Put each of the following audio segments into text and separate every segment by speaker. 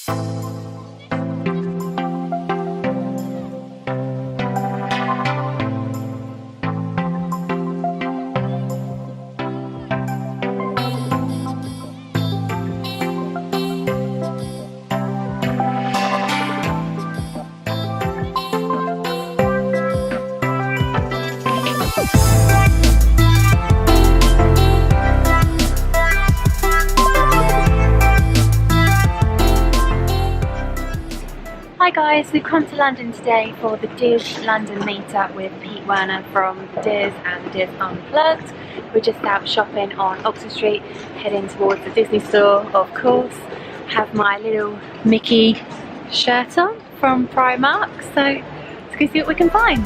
Speaker 1: Hi guys, we've come to London today for the Diz London meetup with Pete Werner from Diz and Diz Unplugged. We're just out shopping on Oxford Street, heading towards the Disney store, of course. Have my little Mickey shirt on from Primark, so let's go see what we can find.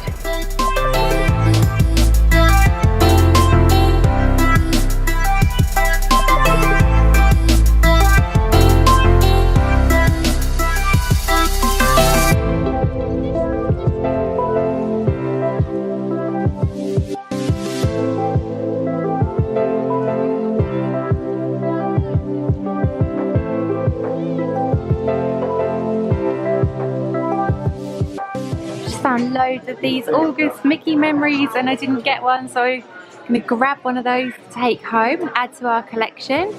Speaker 1: Found loads of these August Mickey memories and I didn't get one, so I'm going to grab one of those to take home, add to our collection.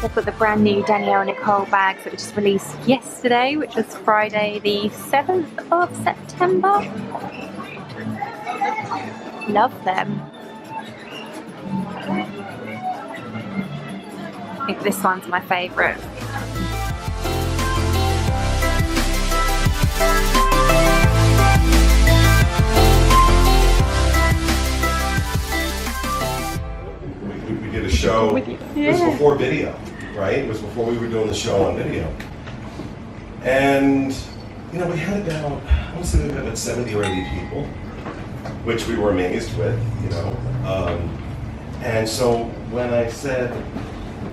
Speaker 1: I've got the brand new Danielle Nicole bags that were just released yesterday, which was Friday the 7th of September. Love them. I think this one's my favourite.
Speaker 2: We did a show, it was before video, right? It was before we were doing the show on video. And, you know, we had about, I want to say we had about 70 or 80 people, which we were amazed with, you know. And so when I said,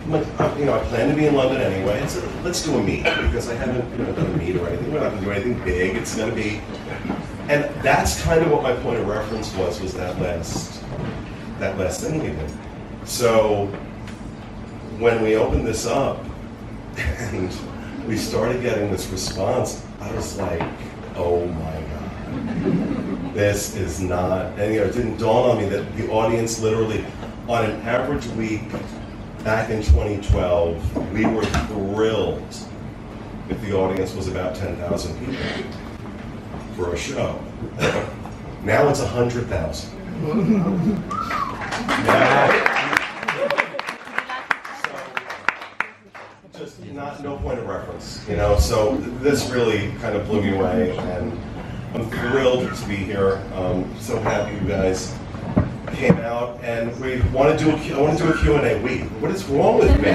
Speaker 2: you know, I plan to be in London anyway, I said, let's do a meet, because I haven't done a meet or anything. We're not going to do anything big. It's going to be, and that's kind of what my point of reference was that last thing we did. So when we opened this up and we started getting this response, I was like, oh my God. This is not, and you know, it didn't dawn on me that the audience literally, on an average week back in 2012, we were thrilled if the audience was about 10,000 people for a show. Now it's 100,000. Just no point of reference, you know, so this really kind of blew me away, and I'm thrilled to be here. So happy you guys came out, and I want to do a Q&A. Wait, what is wrong with me?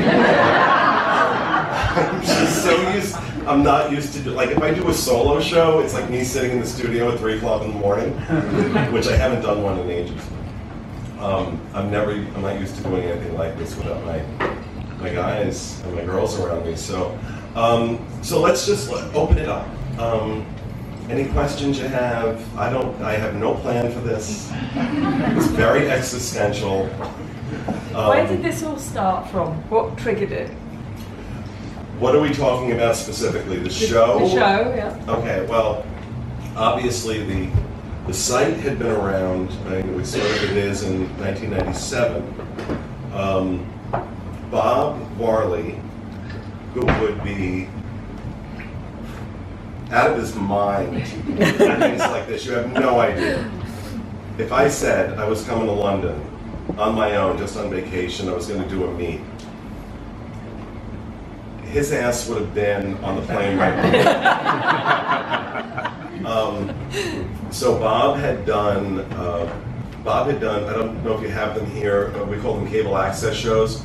Speaker 2: I'm just so used, I'm not used to, like, if I do a solo show, it's like me sitting in the studio at 3 o'clock in the morning, which I haven't done one in ages. I'm not used to doing anything like this without my guys and my girls around me. So, so let's just open it up. Any questions you have? I have no plan for this. It's very existential.
Speaker 3: Where did this all start from? What triggered it?
Speaker 2: What are we talking about specifically? The show?
Speaker 3: The show, yeah.
Speaker 2: Okay, well, obviously the site had been around. We started it in 1997. Bob Varley, who would be out of his mind, things like this, you have no idea. If I said I was coming to London on my own, just on vacation, I was going to do a meet, his ass would have been on the plane right now. So Bob had done, I don't know if you have them here, we call them cable access shows.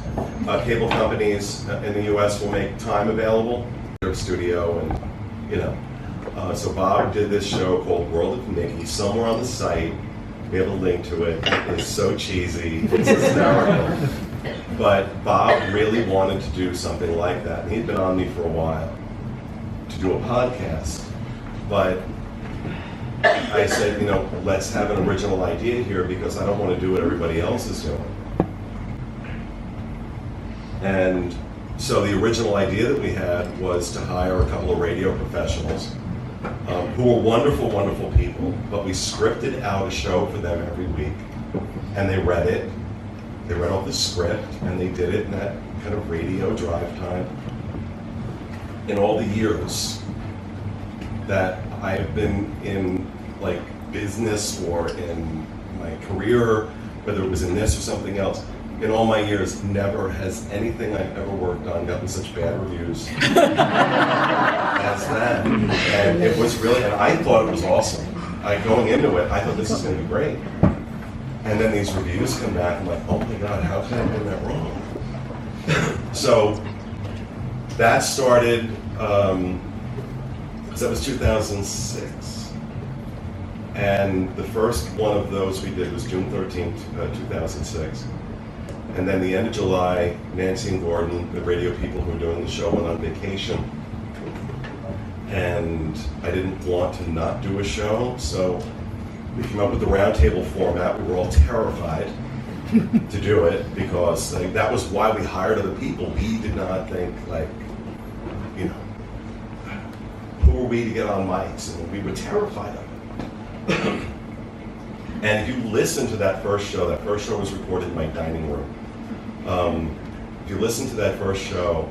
Speaker 2: Cable companies in the US will make time available, their studio, and you know. So Bob did this show called World of Mickey, somewhere on the site. We have a link to it. It is so cheesy, it's hysterical. But Bob really wanted to do something like that. He'd been on me for a while to do a podcast. But I said, let's have an original idea here because I don't want to do what everybody else is doing. And so the original idea that we had was to hire a couple of radio professionals who were wonderful, wonderful people, but we scripted out a show for them every week. And they read it. They read off the script, and they did it in that kind of radio drive time. In all the years that I have been in like business or in my career, whether it was in this or something else, in all my years, never has anything I've ever worked on gotten such bad reviews as that. And it was really, and I thought it was awesome. Going into it, I thought this is going to be great. And then these reviews come back, I'm like, oh my God, how can I have done that wrong? So that started, because that was 2006. And the first one of those we did was June 13th, 2006. And then the end of July, Nancy and Gordon, the radio people who were doing the show, went on vacation. And I didn't want to not do a show, so we came up with the roundtable format. We were all terrified to do it because that was why we hired other people. We did not think who are we to get on mics? And we were terrified of it. And if you listen to that first show was recorded in my dining room. If you listen to that first show,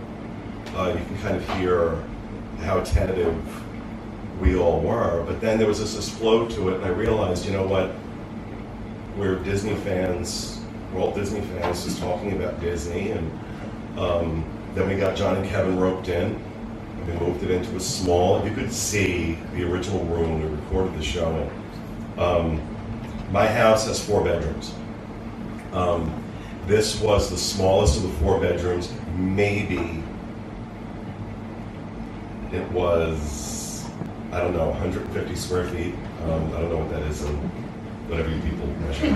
Speaker 2: you can kind of hear how tentative we all were. But then there was this flow to it, and I realized, you know what? We're Disney fans. We're all Disney fans, just talking about Disney. And then we got John and Kevin roped in. And we moved it into a small. You could see the original room we recorded the show in. My house has 4 bedrooms. This was the smallest of the 4 bedrooms. Maybe it was, I don't know, 150 square feet. I don't know what that is in whatever you people measure.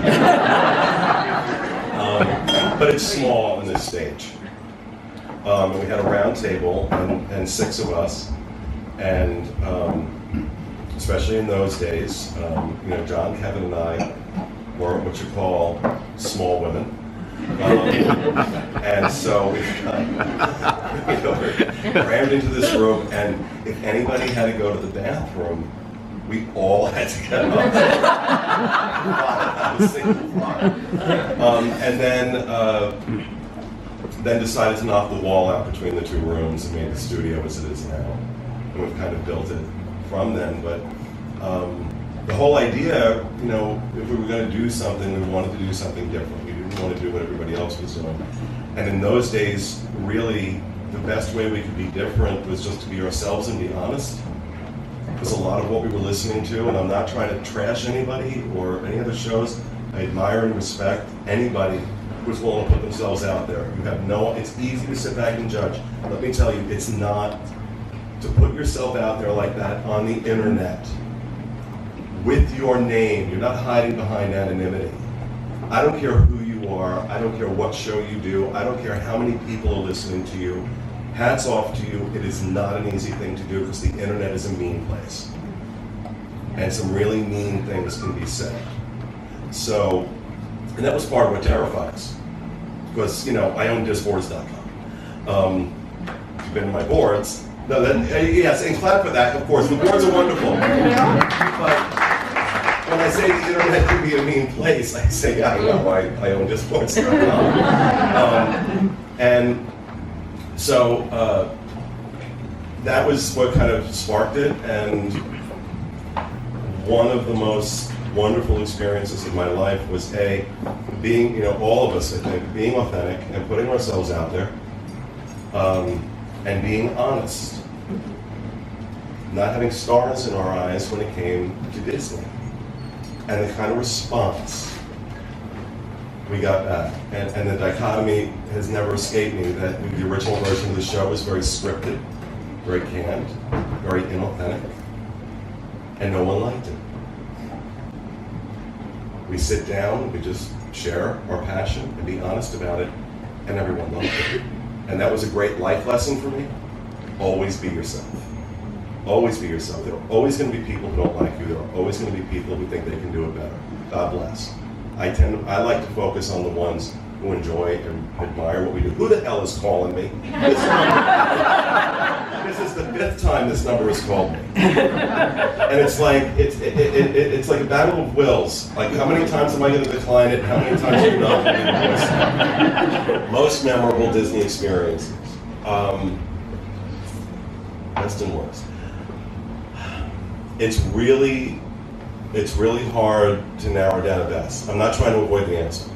Speaker 2: But it's small in this stage. And we had a round table and 6 of us. And especially in those days, John, Kevin, and I weren't what you call small women. And so we crammed into this room, and if anybody had to go to the bathroom, we all had to get up. On a single floor. And then decided to knock the wall out between the 2 rooms and made the studio as it is now. And we've kind of built it from then. But the whole idea, if we were going to do something, we wanted to do something different. We didn't want to do what everybody else was doing. And in those days, really, the best way we could be different was just to be ourselves and be honest. Because a lot of what we were listening to, and I'm not trying to trash anybody or any other shows, I admire and respect anybody who's willing to put themselves out there. It's easy to sit back and judge. Let me tell you, it's not to put yourself out there like that on the internet with your name. You're not hiding behind anonymity. I don't care who you are. I don't care what show you do. I don't care how many people are listening to you. Hats off to you. It is not an easy thing to do because the internet is a mean place. And some really mean things can be said. So, and that was part of what terrified us. Because, I own disboards.com. If you've been to my boards, yes, and clap for that, of course. The boards are wonderful. But when I say the internet can be a mean place, I say, yeah, I know, I own disboards.com. And so that was what kind of sparked it, and one of the most wonderful experiences of my life was being, all of us, I think, being authentic and putting ourselves out there, and being honest. Not having stars in our eyes when it came to Disney. And the kind of response we got back. And the dichotomy has never escaped me that the original version of the show was very scripted, very canned, very inauthentic, and no one liked it. We sit down, we just share our passion and be honest about it, and everyone loved it. And that was a great life lesson for me. Always be yourself. Always be yourself. There are always going to be people who don't like you. There are always going to be people who think they can do it better. God bless. I like to focus on the ones who enjoy and admire what we do. Who the hell is calling me? This is the 5th time this number has called me. And it's like it's like a battle of wills. Like, how many times am I going to decline it? How many times are you not going to voice? Most memorable Disney experiences. Best and worst. It's really hard to narrow down a best. I'm not trying to avoid the answer.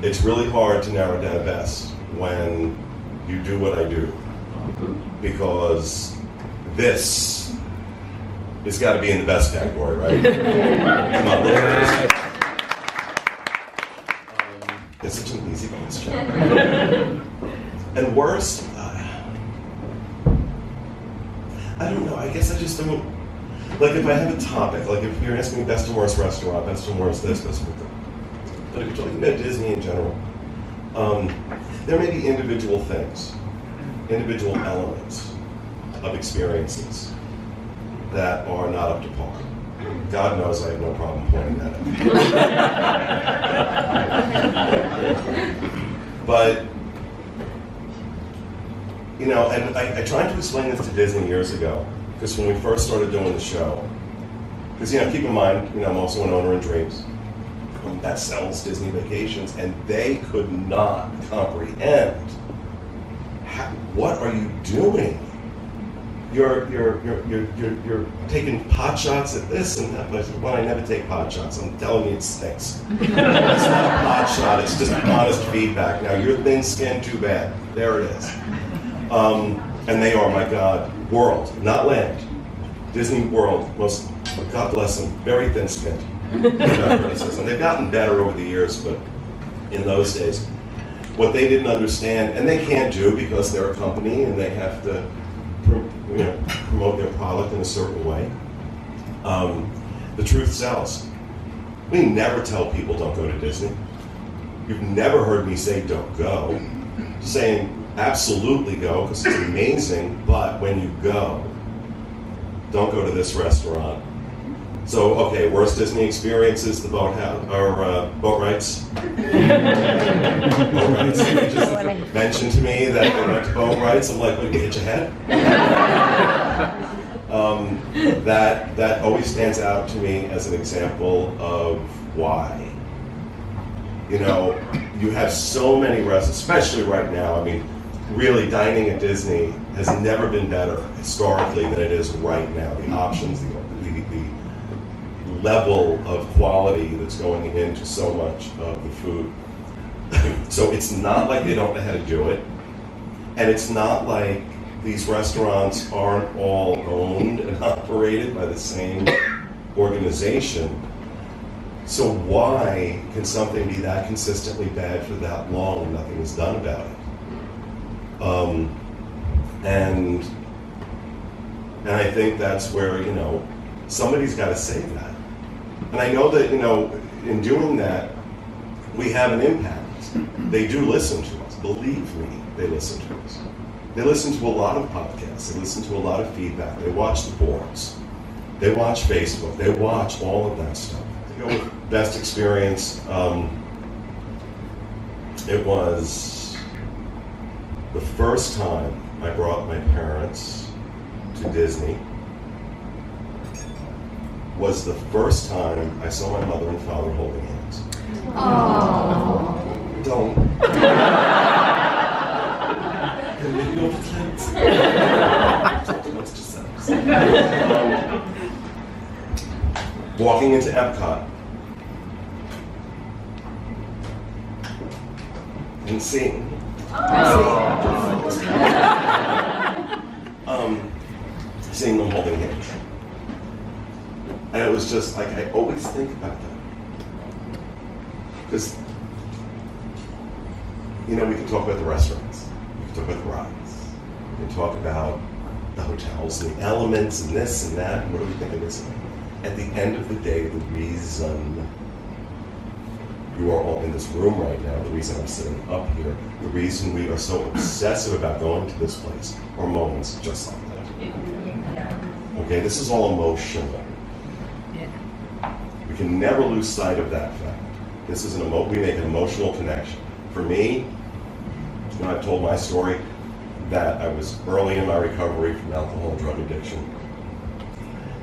Speaker 2: It's really hard to narrow down a best when you do what I do, because this has got to be in the best category, right? Come on, look at this. It's such an easy question. And worst, I don't know. I guess I just don't. Like, if I have a topic, like if you're asking me best and worst restaurant, best and worst this, best and worst that. But if you're talking about Disney in general, there may be individual things, individual elements of experiences that are not up to par. God knows I have no problem pointing that out. But, you know, and I tried to explain this to Disney years ago, because when we first started doing the show, because, you know, keep in mind, you know, I'm also an owner in Dreams that sells Disney Vacations, and they could not comprehend what are you doing? You're taking pot shots at this and that. But well, I never take pot shots. I'm telling you, it stinks. It's not a pot shot. It's just honest feedback. Now you're thin-skinned, too bad. There it is. And they are, my God, world, not land. Disney World, most, God bless them, very thin-skinned. And they've gotten better over the years, but in those days, what they didn't understand, and they can't do because they're a company and they have to, promote their product in a certain way. The truth sells. We never tell people don't go to Disney. You've never heard me say don't go. Saying absolutely go because it's amazing, but when you go, don't go to this restaurant. So, okay, worst Disney experiences, the boathouse, or boat rides. Boat rides. You just mentioned to me that they went to boat rides. I'm like, what, you hit your head? That always stands out to me as an example of why. You know, you have so many restaurants, especially right now. I mean, really, dining at Disney has never been better historically than it is right now. The options, the level of quality that's going into so much of the food. So it's not like they don't know how to do it. And it's not like these restaurants aren't all owned and operated by the same organization. So why can something be that consistently bad for that long and nothing is done about it? And I think that's where, you know, somebody's got to save that. And I know that, you know, in doing that, we have an impact. They do listen to us. Believe me, they listen to us. They listen to a lot of podcasts. They listen to a lot of feedback. They watch the boards. They watch Facebook. They watch all of that stuff. To go with best experience, it was the first time I brought my parents to Disney. Was the first time I saw my mother and father holding hands.
Speaker 1: Aww.
Speaker 2: Don't. Walking into Epcot and seeing them holding hands. And it was just like, I always think about that. Because, you know, we can talk about the restaurants, we can talk about the rides, we can talk about the hotels and the elements and this and that, and what do we think of this? At the end of the day, the reason you are all in this room right now, the reason I'm sitting up here, the reason we are so obsessive about going to this place are moments just like that. Okay, this is all emotional. We can never lose sight of that fact. This is we make an emotional connection. For me, when I've told my story, that I was early in my recovery from alcohol and drug addiction,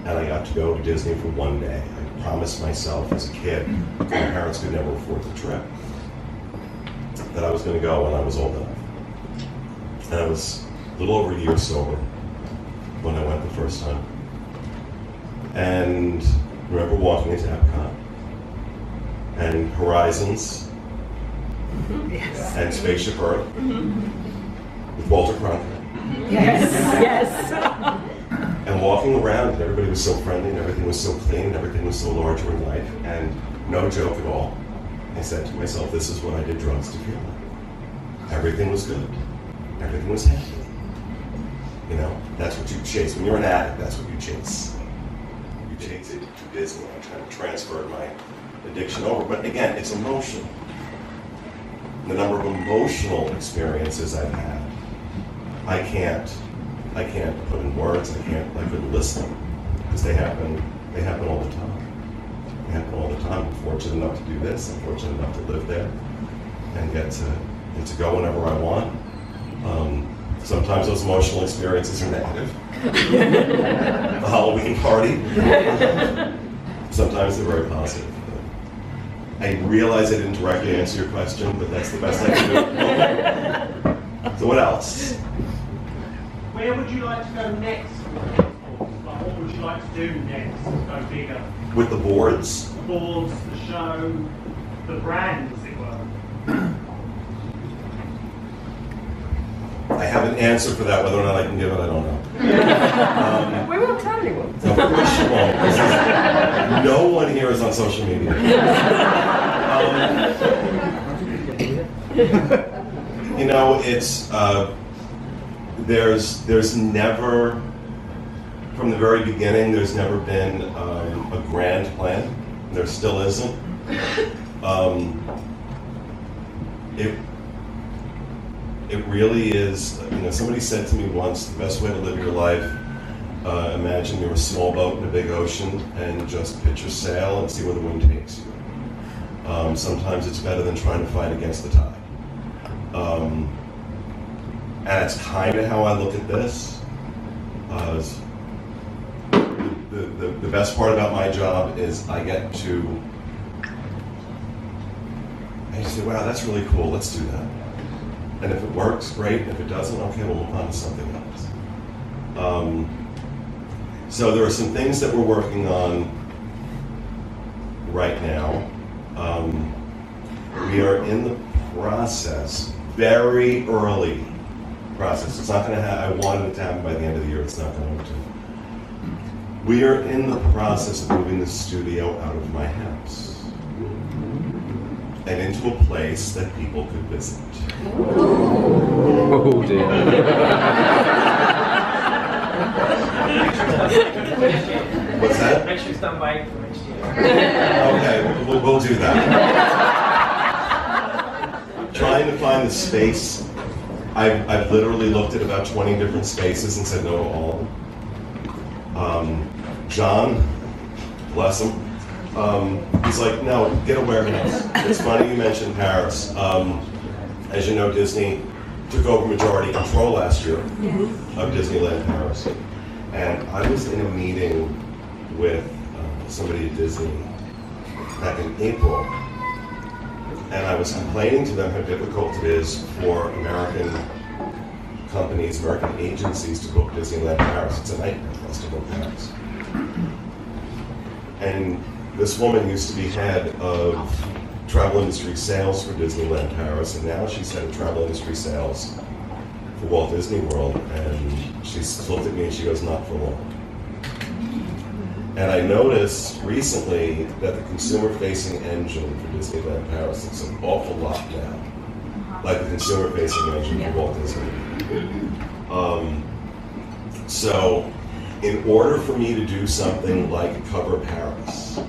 Speaker 2: and I got to go to Disney for one day. I promised myself as a kid, my parents could never afford the trip, that I was going to go when I was old enough. And I was a little over a year sober when I went the first time. And I remember walking into Epcot and Horizons and Spaceship Earth with Walter Cronkite.
Speaker 3: Yes, yes.
Speaker 2: And walking around, and everybody was so friendly, and everything was so clean, and everything was so larger in life, and no joke at all. I said to myself, this is what I did drugs to feel like. Everything was good. Everything was happy. You know, that's what you chase. When you're an addict, that's what you chase. You chase it to Disney. I'm trying to transfer my addiction over. But again, it's emotional. The number of emotional experiences I've had, I can't put in words. I couldn't list them because they happen all the time. They happen all the time. I'm fortunate enough to do this. I'm fortunate enough to live there and get to go whenever I want. Sometimes those emotional experiences are negative. The Halloween party. Sometimes they're very positive. I realize I didn't directly answer your question, but that's the best I can do. So what else?
Speaker 4: Where would you like to go next? Like, what would you like to do next? Go bigger?
Speaker 2: With the boards?
Speaker 4: The boards, the show, the brand, as it were.
Speaker 2: I have an answer for that. Whether or not I can give it, I don't know.
Speaker 3: We won't tell anyone.
Speaker 2: Of course you won't. No one here is on social media. You know, it's there's never, from the very beginning, there's never been a grand plan. There still isn't. It really is, you know, somebody said to me once, the best way to live your life, imagine you're a small boat in a big ocean and just pitch your sail and see where the wind takes you. Sometimes it's better than trying to fight against the tide. And that's kind of how I look at this. The best part about my job is I get to say, wow, that's really cool, let's do that. And if it works, great. If it doesn't, okay, we'll move on to something else. So there are some things that we're working on right now. We are in the process, very early process. It's not going to happen. I wanted it to happen by the end of the year. It's not going to. We are in the process of moving the studio out of my house and into a place that people could visit.
Speaker 5: Oh dear.
Speaker 2: What's that?
Speaker 4: Make sure it's done by April next year.
Speaker 2: Okay, we'll do that. Trying to find the space. I've literally looked at about 20 different spaces and said no to all of them. John, bless him, he's like, no, get a warehouse. It's funny you mentioned Paris. As you know, Disney took over majority control last year of Disneyland Paris. And I was in a meeting with somebody at Disney back in April, and I was complaining to them how difficult it is for American companies, American agencies to book Disneyland Paris. It's a nightmare for us to book Paris. And this woman used to be head of travel industry sales for Disneyland Paris, and now she's head of travel industry sales for Walt Disney World, and she looked at me and she goes, not for long. And I noticed recently that the consumer-facing engine for Disneyland Paris looks an awful lot now like the consumer-facing engine for Walt Disney. So in order for me to do something like cover Paris,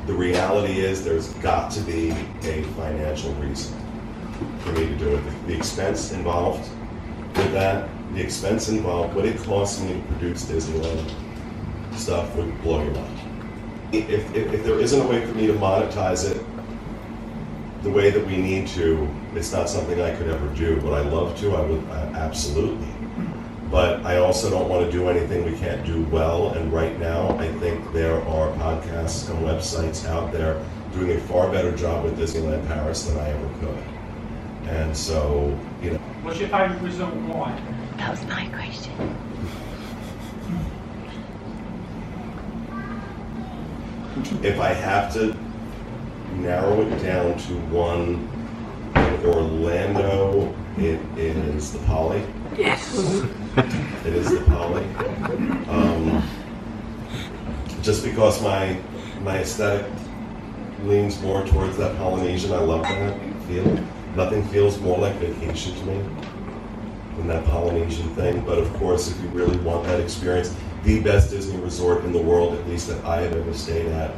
Speaker 2: the reality is there's got to be a financial reason for me to do it. The expense involved, the with that, the expense involved, what it costs me to produce Disneyland stuff would blow your mind. If there isn't a way for me to monetize it the way that we need to, it's not something I could ever do. Would I love to? I would, absolutely. But I also don't want to do anything we can't do well, and right now I think there are podcasts and websites out there doing a far better job with Disneyland Paris than I ever could. And so, you know.
Speaker 4: What's your favourite resort and why?
Speaker 1: That was my question.
Speaker 2: If I have to narrow it down to one, in Orlando, it is the Poly.
Speaker 3: Yes.
Speaker 2: It is the Poly. Just because my aesthetic leans more towards that Polynesian, I love that feel. Nothing feels more like vacation to me than that Polynesian thing. But of course, if you really want that experience, the best Disney resort in the world, at least that I have ever stayed at,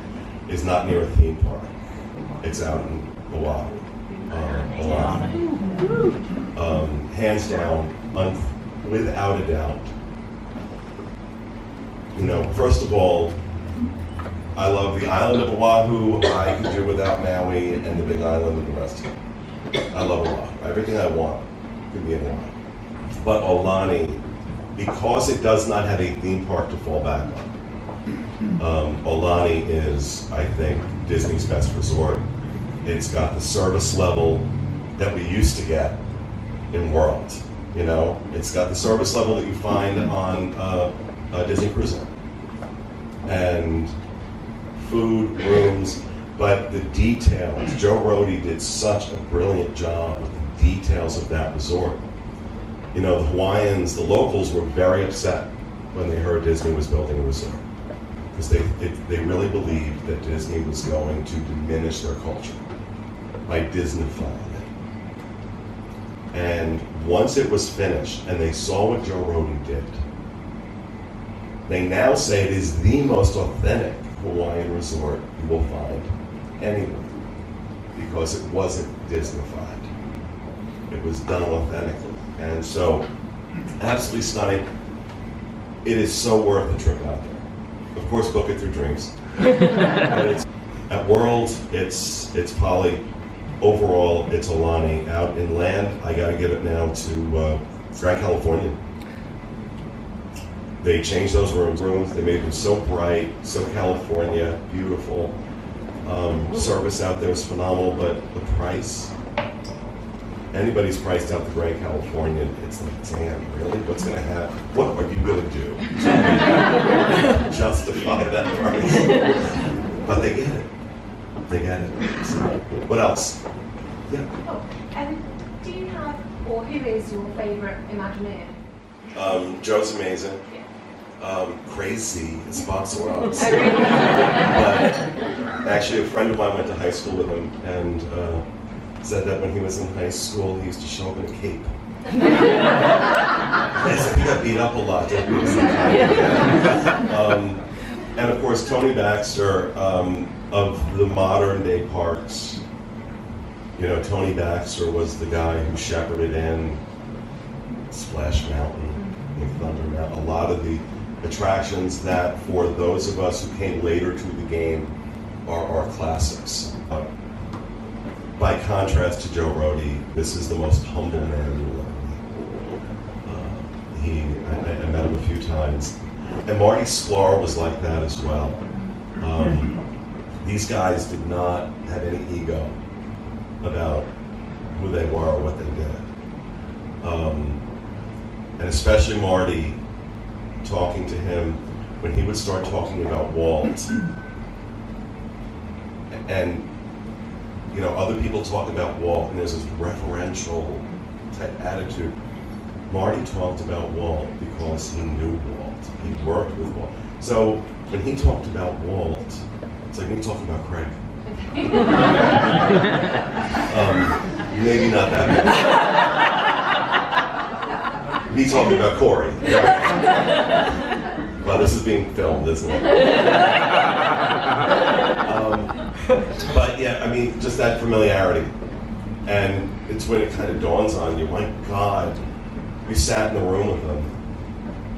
Speaker 2: is not near a theme park. It's out in Oahu. Hands down, without a doubt. You know, first of all, I love the island of Oahu. I could do without Maui and the big island of the rest of it. I love Oahu. Everything I want could be in Oahu. But Aulani, because it does not have a theme park to fall back on, Aulani is, I think, Disney's best resort. It's got the service level that we used to get in World. You know, it's got the service level that you find on Disney Cruise Line. And food, rooms, but the details. Joe Rohde did such a brilliant job with the details of that resort. You know, the Hawaiians, the locals were very upset when they heard Disney was building a resort, because they really believed that Disney was going to diminish their culture by Disneyfying it. And once it was finished and they saw what Joe Rohde did, they now say it is the most authentic Hawaiian resort you will find anywhere, because it wasn't Disneyfied. It was done authentically. And so, absolutely stunning. It is so worth a trip out there. Of course, book it through Dreams. But at World, it's Poly. Overall, it's Aulani. Out in land, I got to give it now to Grand California. They changed those rooms. They made them so bright, so California, beautiful. Service out there is phenomenal, but the price. Anybody's priced out the Grand California, it's like, damn, really? What's going to happen? What are you going to do to justify that price? But they get it. They get it. So, what else? Yeah.
Speaker 5: Oh, do you have, or who is your favourite Imagineer?
Speaker 2: Joe's amazing. Crazy as box of rocks.
Speaker 5: Oh, really?
Speaker 2: But actually, a friend of mine went to high school with him, and said that when he was in high school, he used to show up in a cape. He said he got beat up a lot. And of course, Tony Baxter, of the modern day parks. You know, Tony Baxter was the guy who shepherded in Splash Mountain, Thunder Mountain, a lot of the attractions that, for those of us who came later to the game, are classics. By contrast to Joe Rohde, this is the most humble man you will ever meet. I met him a few times. And Marty Sklar was like that as well. These guys did not have any ego about who they were or what they did. And especially Marty, talking to him, when he would start talking about Walt, and you know, other people talk about Walt, and there's this reverential type attitude. Marty talked about Walt because he knew Walt. He worked with Walt. So when he talked about Walt, it's like me talking about Craig. Maybe not that much. Me talking about Corey. Well, this is being filmed, isn't it? But yeah, I mean, just that familiarity. And it's when it kind of dawns on you, my God, You sat in the room with him.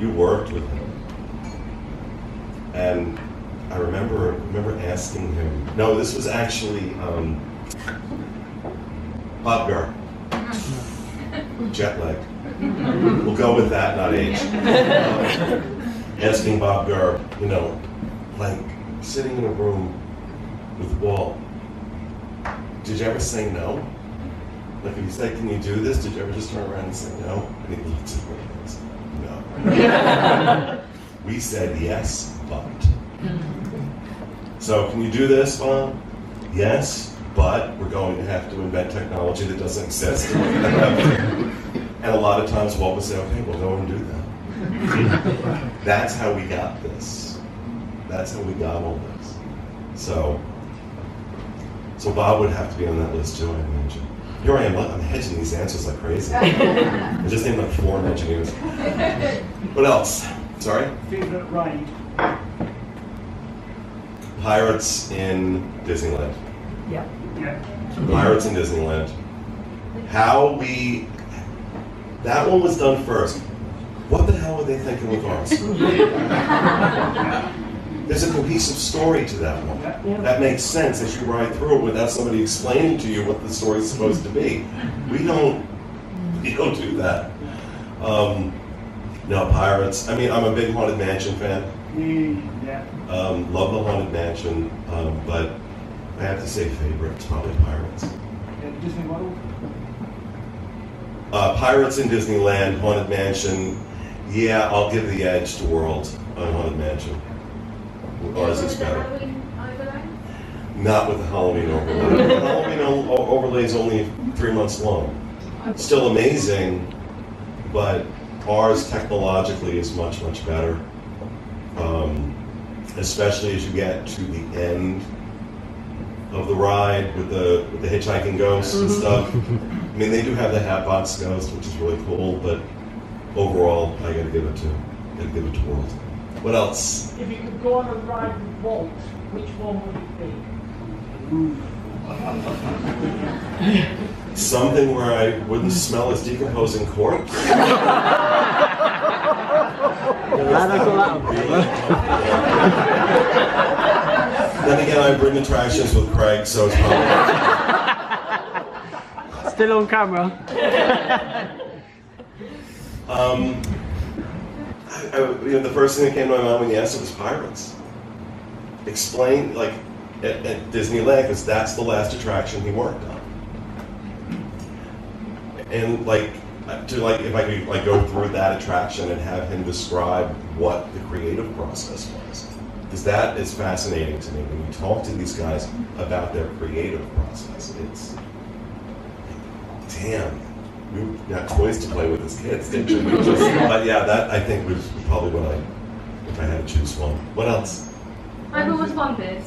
Speaker 2: You worked with him. And I remember asking him, no, this was actually Bob Gurr. Jet lag. We'll go with that, not age. Asking Bob Gurr, you know, like sitting in a room with Walt, did you ever say no? Like if you said, can you do this, did you ever just turn around and say no? And he looked at me and said, no. We said yes, but. So can you do this, Bob? Yes, but we're going to have to invent technology that doesn't exist. And a lot of times Walt would say, okay, we'll go and do that. That's how we got this. That's how we got all this. So Bob would have to be on that list too, I imagine. Here I am, I'm hedging these answers like crazy. I just named like 4 engineers. What else? Sorry?
Speaker 4: Favorite ride?
Speaker 2: Pirates in Disneyland.
Speaker 3: Yeah.
Speaker 2: Pirates in Disneyland. That one was done first. What the hell were they thinking with ours? There's a cohesive story to that one. That makes sense as you ride through it without somebody explaining to you what the story's supposed to be. We don't do that. No, Pirates. I mean, I'm a big Haunted Mansion fan.
Speaker 4: Yeah.
Speaker 2: Love the Haunted Mansion, but I have to say favorite, it's probably Pirates.
Speaker 4: Disney World?
Speaker 2: Pirates in Disneyland, Haunted Mansion. Yeah, I'll give the edge to World on Haunted Mansion. Ours is better. Not with the Halloween overlay. The Halloween overlay is only 3 months long. It's still amazing, but ours technologically is much, much better. Especially as you get to the end of the ride with the hitchhiking ghosts and stuff. I mean, they do have the Hatbox Ghost, which is really cool, but overall, I gotta give it to World. What else?
Speaker 4: If you could go on a ride with Walt, which one would it be?
Speaker 2: Something where I wouldn't smell his decomposing corpse. Then again, I bring attractions with Craig, so it's probably...
Speaker 6: Still on camera.
Speaker 2: The first thing that came to my mind when you asked it was Pirates. Explain, like, at Disneyland, because that's the last attraction he worked on. And if I could go through that attraction and have him describe what the creative process was, because that is fascinating to me. When you talk to these guys about their creative process, it's damn. You got toys to play with as kids, didn't you? But yeah, that I think was probably if I had to choose one. What else?
Speaker 5: I've always wondered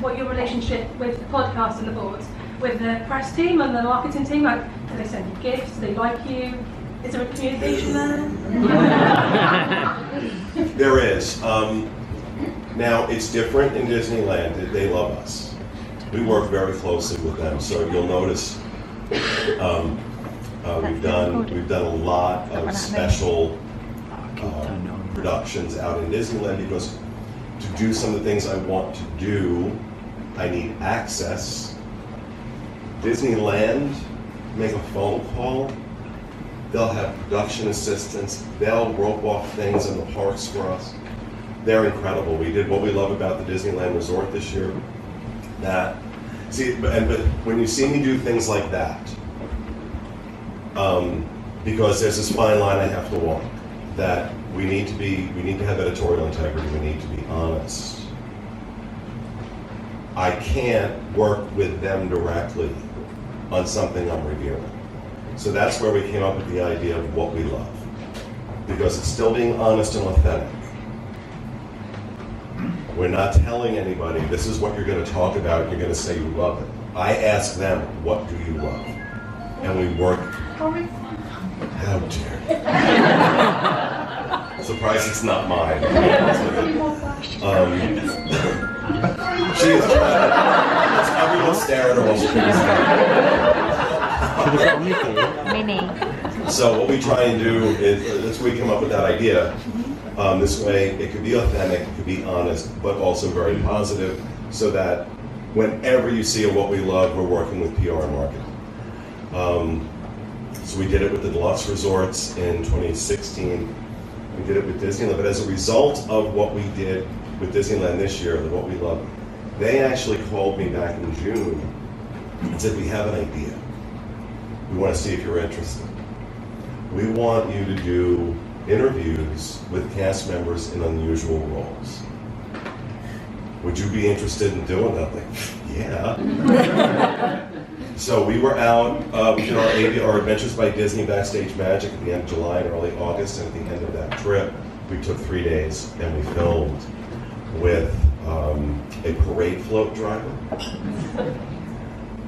Speaker 5: what your relationship with the podcast and the boards, with the press team and the marketing team, like, do they send you gifts? Do they like you? Is there a communication there?
Speaker 2: There is. Now, it's different in Disneyland. They love us. We work very closely with them, so you'll notice we've done a lot of special productions out in Disneyland, because to do some of the things I want to do, I need access. Disneyland, make a phone call, they'll have production assistants, they'll rope off things in the parks for us. They're incredible. We did what we love about the Disneyland Resort this year. But when you see me do things like that, because there's this fine line I have to walk, that we need to have editorial integrity, we need to be honest. I can't work with them directly on something I'm reviewing. So that's where we came up with the idea of what we love, because it's still being honest and authentic. We're not telling anybody, this is what you're going to talk about, and you're going to say you love it. I ask them, what do you love? And we work. How dare you? Surprised it's not mine. She is trying. Everyone stare at her while she's
Speaker 6: Should have got a Mickey.
Speaker 1: Minnie.
Speaker 2: So what we try and do is, that's where we come up with that idea. This way it could be authentic, it could be honest, but also very positive, so that whenever you see what we love, we're working with PR and marketing. So we did it with the Deluxe Resorts in 2016. We did it with Disneyland, but as a result of what we did with Disneyland this year, what we love, they actually called me back in June and said, we have an idea. We want to see if you're interested. We want you to do interviews with cast members in unusual roles. Would you be interested in doing that? Like, yeah. So we were out, we did our Adventures by Disney Backstage Magic at the end of July and early August, and at the end of that trip, we took 3 days and we filmed with a parade float driver.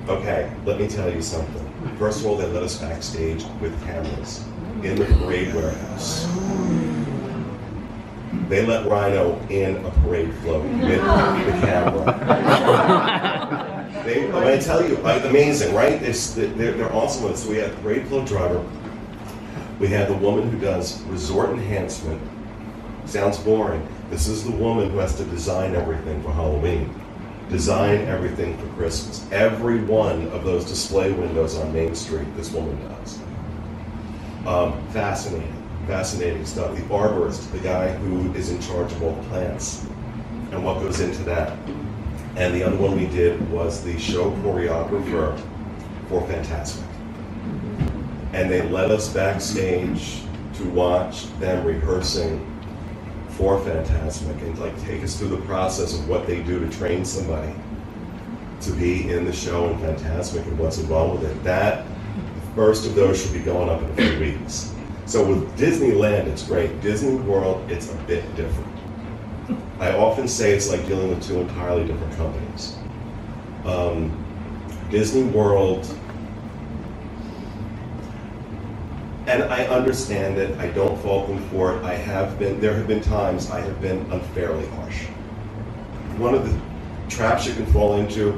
Speaker 2: Okay, let me tell you something. First of all, they let us backstage with cameras in the parade warehouse. They let Rhino in a parade float with the camera. I'm going to tell you, amazing, right? They're awesome with it. So we had a parade float driver. We had the woman who does resort enhancement. Sounds boring. This is the woman who has to design everything for Halloween. Design everything for Christmas. Every one of those display windows on Main Street, this woman does. Fascinating stuff. The arborist, the guy who is in charge of all the plants and what goes into that. And the other one we did was the show choreographer for Fantasmic. And they led us backstage to watch them rehearsing for Fantasmic and take us through the process of what they do to train somebody to be in the show in Fantasmic and what's involved with it. That first of those should be going up in a few weeks. So with Disneyland, it's great. Disney World, it's a bit different. I often say it's like dealing with two entirely different companies. Disney World, and I understand it, I don't fault them for it. There have been times I have been unfairly harsh. One of the traps you can fall into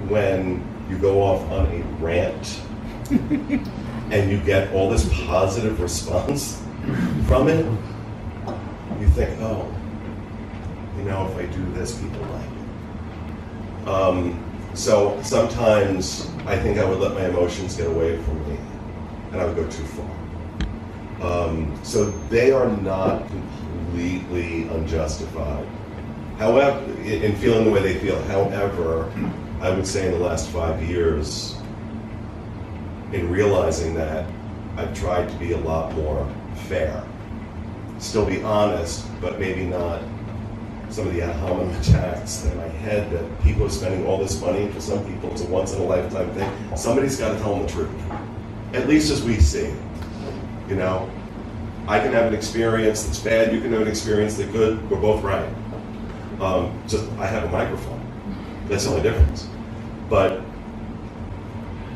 Speaker 2: when you go off on a rant and you get all this positive response from it, you think, oh, if I do this, people like it. So sometimes I think I would let my emotions get away from me, and I would go too far. So they are not completely unjustified. However, in feeling the way they feel. However, I would say in the last 5 years, in realizing that, I've tried to be a lot more fair. Still be honest, but maybe not some of the ad hominem attacks in my head that people are spending all this money. For some people, it's a once-in-a-lifetime thing. Somebody's got to tell them the truth, at least as we see it. I can have an experience that's bad, you can have an experience that's good, we're both right. Just I have a microphone. That's the only difference. But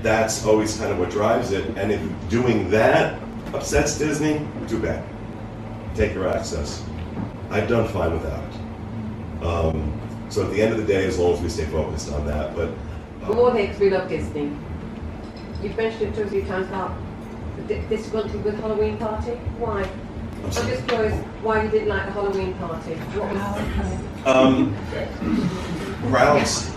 Speaker 2: that's always kind of what drives it. And if doing that upsets Disney, too bad. Take your access. I've done fine without it. So at the end of the day, as long as we stay focused on that, but...
Speaker 6: More things, we love Disney. You've mentioned it 2 or 3 times about the difficulty with Halloween party. Why? I'm just curious why you didn't like the Halloween party. What was
Speaker 2: crowds.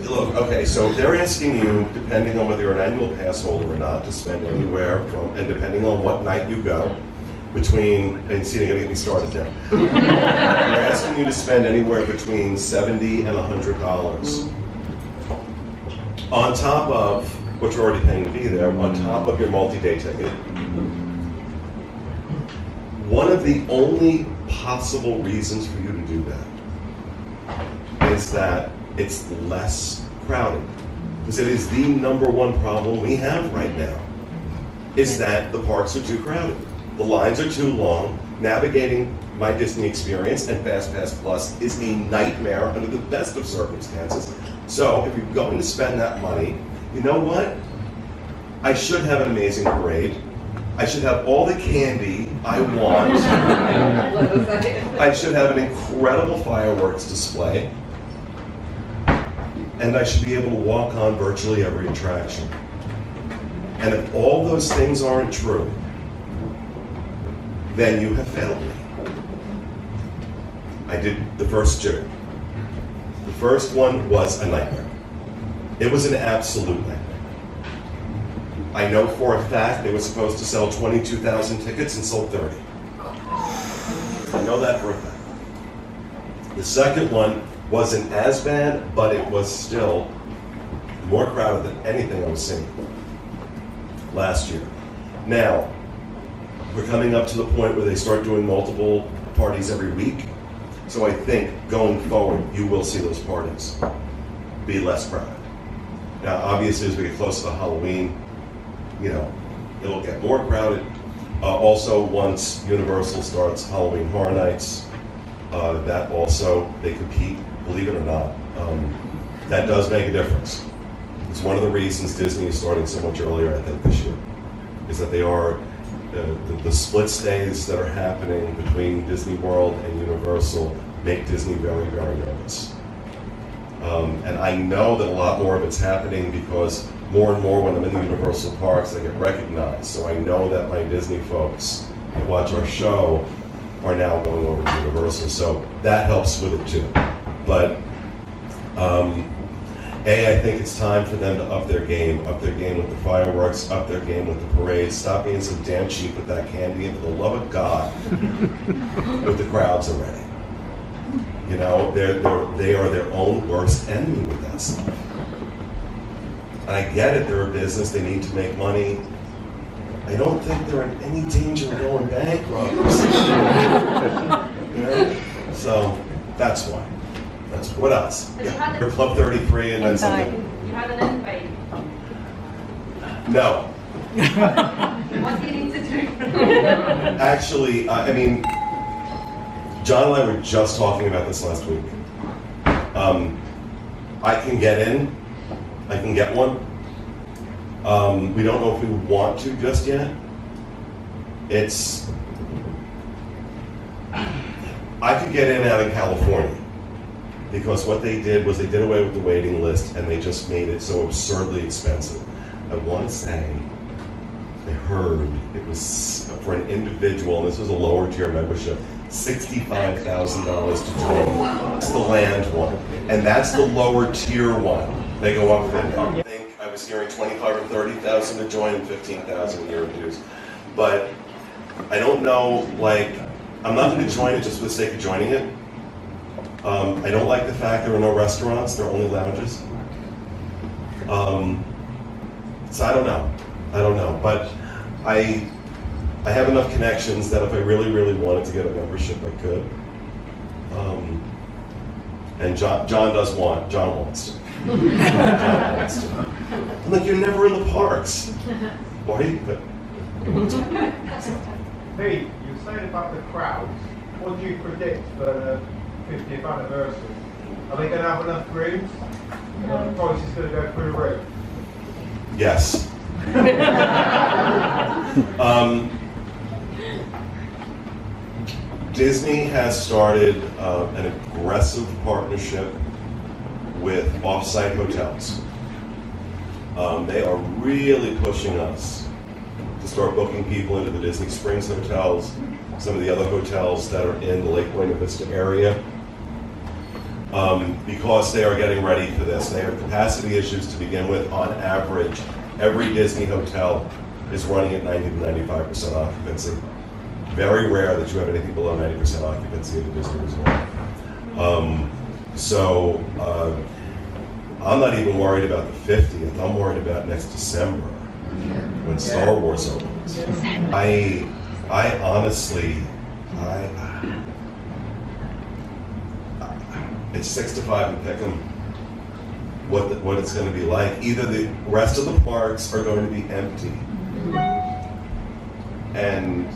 Speaker 2: Look, okay, so they're asking you, depending on whether you're an annual pass holder or not, to spend anywhere from, and depending on what night you go, between, and see, they're gonna get me started there. They're asking you to spend anywhere between $70 and $100 on top of what you're already paying to be there, on top of your multi-day ticket. One of the only possible reasons for you to do that is that it's less crowded. Because it is the #1 problem we have right now, is that the parks are too crowded. The lines are too long. Navigating my Disney experience and FastPass Plus is a nightmare under the best of circumstances. So if you're going to spend that money, you know what? I should have an amazing parade. I should have all the candy I want. I should have an incredible fireworks display. And I should be able to walk on virtually every attraction. And if all those things aren't true, then you have failed me. I did the first two. The first one was a nightmare. It was an absolute nightmare. I know for a fact they were supposed to sell 22,000 tickets and sold 30. I know that for a fact. The second one wasn't as bad, but it was still more crowded than anything I was seeing last year. Now, we're coming up to the point where they start doing multiple parties every week. So I think going forward, you will see those parties be less crowded. Now, obviously, as we get closer to Halloween, you know, it'll get more crowded. Also, once Universal starts Halloween Horror Nights, that also, they compete, believe it or not. That does make a difference. It's one of the reasons Disney is starting so much earlier, I think, this year, is that they are, the split stays that are happening between Disney World and Universal make Disney very, very nervous. And I know that a lot more of it's happening because more and more when I'm in the Universal parks, I get recognized. So I know that my Disney folks that watch our show are now going over to Universal. So that helps with it too. But I think it's time for them to up their game with the fireworks, up their game with the parades, stop being so damn cheap with that candy, and for the love of God, with the crowds already. You know, they are their own worst enemy with that stuff. And I get it, they're a business, they need to make money. I don't think they're in any danger of going bankrupt. You know? So that's why. What else? Yeah. We're Club 33 and then something.
Speaker 5: You had an end date.
Speaker 2: No.
Speaker 5: What do you need to do?
Speaker 2: Actually, I mean, John and I were just talking about this last week. I can get in. I can get one. We don't know if we want to just yet. I could get in out in California. Because what they did was they did away with the waiting list and they just made it so absurdly expensive. I want to say, I heard it was for an individual, and this was a lower tier membership, $65,000 to join. That's the land one. And that's the lower tier one. They go up with it. I think I was hearing 25 or 30,000 to join and 15,000 a year in dues. But I don't know, like, I'm not going to join it just for the sake of joining it. I don't like the fact there are no restaurants, there are only lounges. So I don't know. But I have enough connections that if I really, really wanted to get a membership, I could. And John wants to. John wants to. I'm like, you're never in the parks. Why are you? But
Speaker 7: Pete, you were saying about the crowds. What do you predict for the 50th anniversary? Are they going to have enough rooms? The price is going to go through the roof?
Speaker 2: Yes. Disney has started an aggressive partnership with off-site hotels. They are really pushing us to start booking people into the Disney Springs hotels, some of the other hotels that are in the Lake Buena Vista area, because they are getting ready for this. They have capacity issues to begin with. On average, every Disney hotel is running at 90 to 95% occupancy. Very rare that you have anything below 90% occupancy at a Disney resort. I'm not even worried about the 50th. I'm worried about next December when Star Wars opens. I honestly, it's 6 to 5 and pick 'em what it's going to be like. Either the rest of the parks are going to be empty, and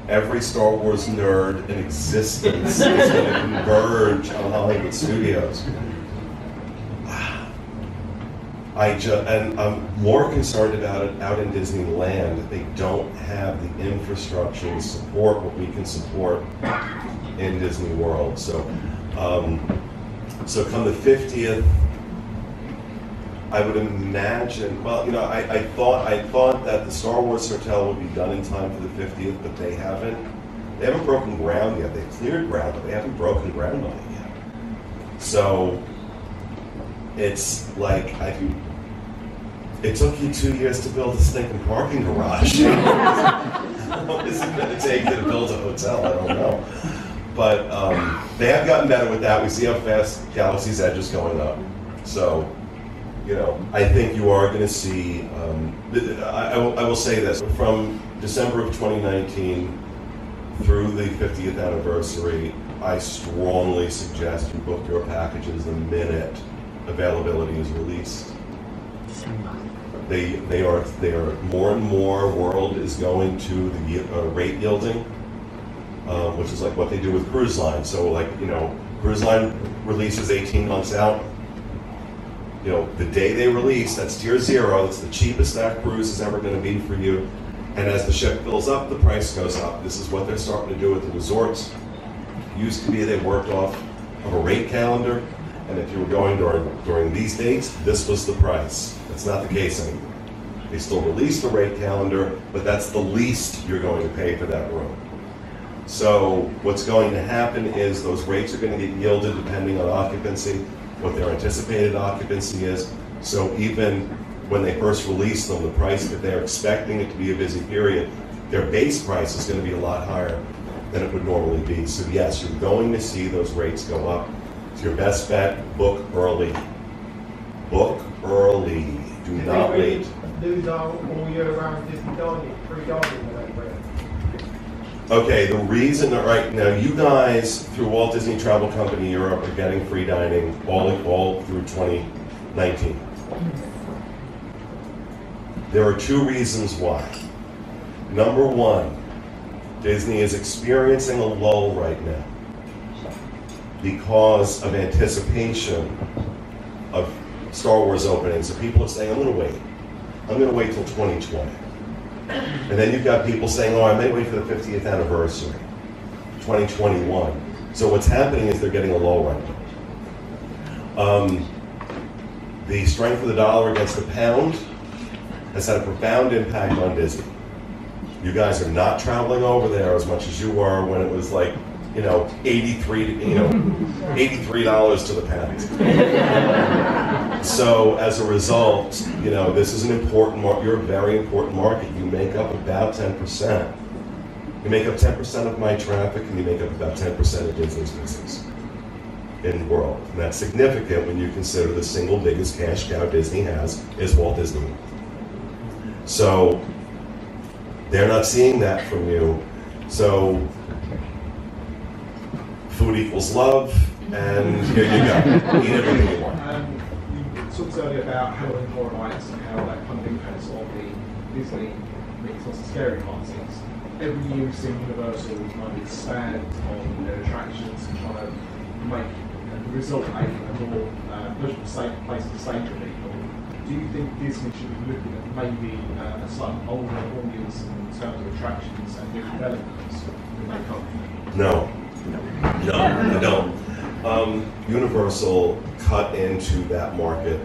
Speaker 2: every Star Wars nerd in existence is going to converge on Hollywood Studios. And I'm more concerned about it out in Disneyland. They don't have the infrastructure to support what we can support in Disney World. So come the 50th, I would imagine, well, you know, I thought that the Star Wars Hotel would be done in time for the 50th, but they haven't. They haven't broken ground yet. They've cleared ground, but they haven't broken ground on it yet. So it's like it took you 2 years to build a stinking parking garage. How long is it going to take you to build a hotel? I don't know. But they have gotten better with that. We see how fast Galaxy's Edge is going up. So, you know, I think you are going to see, I will say this, from December of 2019 through the 50th anniversary, I strongly suggest you book your packages the minute availability is released. They are more and more world is going to the rate yielding, which is like what they do with cruise lines. So like, you know, cruise line releases 18 months out. You know, the day they release, that's tier 0, that's the cheapest that cruise is ever going to be for you. And as the ship fills up, the price goes up. This is what they're starting to do with the resorts. Used to be they worked off of a rate calendar, and if you were going during these dates, this was the price. That's not the case anymore. They still release the rate calendar, but that's the least you're going to pay for that room. So what's going to happen is those rates are going to get yielded depending on occupancy, what their anticipated occupancy is. So even when they first release them, the price that they're expecting it to be a busy period, their base price is going to be a lot higher than it would normally be. So yes, you're going to see those rates go up. It's your best bet, book early. Book early, do not wait.
Speaker 7: These are all year round Disney dining, free dining.
Speaker 2: Okay, the reason that right now, you guys through Walt Disney Travel Company Europe are getting free dining all through 2019. There are 2 reasons why. Number 1, Disney is experiencing a lull right now because of anticipation of Star Wars opening. So people are saying, I'm going to wait. I'm going to wait till 2020. And then you've got people saying, oh, I may wait for the 50th anniversary, 2021. So what's happening is they're getting a lull right now. The strength of the dollar against the pound has had a profound impact on Disney. You guys are not traveling over there as much as you were when it was like, you know, $83 to the pound. So as a result, you know, this is an important market. You're a very important market. You make up about 10%. You make up 10% of my traffic, and you make up about 10% of Disney's business in the world. And that's significant when you consider the single biggest cash cow Disney has is Walt Disney. So they're not seeing that from you. So food equals love, and here you go. Eat everything you want.
Speaker 7: You talked earlier about Halloween Horror Nights and how that kind of impacts on the Disney mix on scary parties. Every year we've seen Universal kind of expand on their attractions and try to make the result a more pleasurable place to stay for people. Do you think Disney should be looking at maybe a slightly older audience in terms of attractions and new developments when they come?
Speaker 2: No, I don't. Universal cut into that market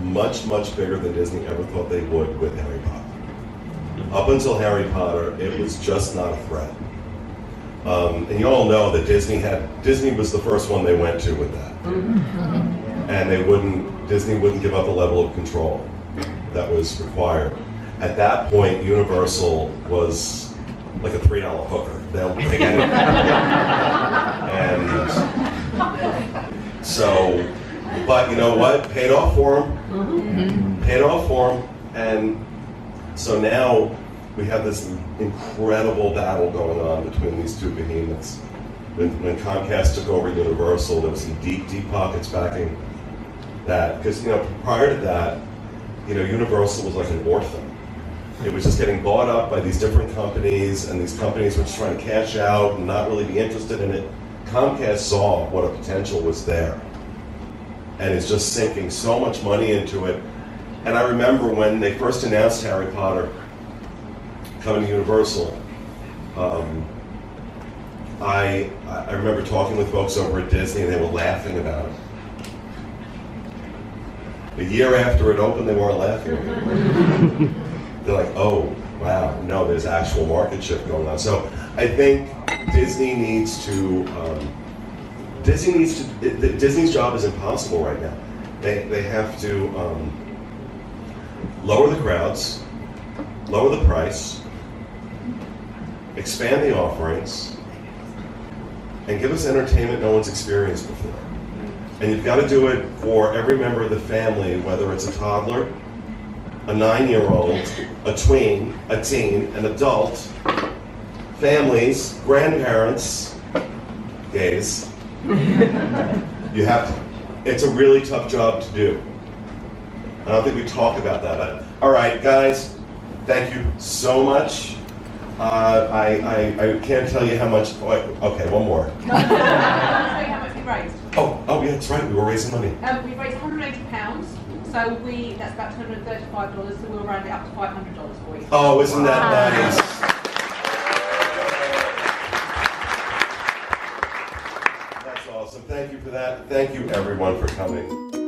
Speaker 2: much, much bigger than Disney ever thought they would with Harry Potter. Up until Harry Potter, it was just not a threat. And you all know that Disney was the first one they went to with that. And Disney wouldn't give up the level of control that was required. At that point, Universal was like a $3 hooker. They'll take anything. And so, but you know what? Paid off for them. Paid off for them. And so now we have this incredible battle going on between these 2 behemoths. When Comcast took over Universal, there was some deep, deep pockets backing that. Because, you know, prior to that, you know, Universal was like an orphan. It was just getting bought up by these different companies, and these companies were just trying to cash out and not really be interested in it. Comcast saw what a potential was there, and is just sinking so much money into it. And I remember when they first announced Harry Potter coming to Universal, I remember talking with folks over at Disney, and they were laughing about it. The year after it opened, they weren't laughing anymore. They're like, oh, wow, no, there's actual market shift going on. So I think Disney needs to, Disney's job is impossible right now. They have to lower the crowds, lower the price, expand the offerings, and give us entertainment no one's experienced before. And you've got to do it for every member of the family, whether it's a toddler, a 9-year-old, a tween, a teen, an adult, families, grandparents, gays. You have to. It's a really tough job to do. I don't think we talk about that. All right, guys, thank you so much. I can't tell you how much. Okay, one more.
Speaker 8: I'll tell you how much we raised.
Speaker 2: Oh yeah, that's right. We were raising money.
Speaker 8: We raised £180, so that's about $235. So we'll round it up to $500 for you.
Speaker 2: Oh, isn't that nice? That's awesome. Thank you for that. Thank you, everyone, for coming.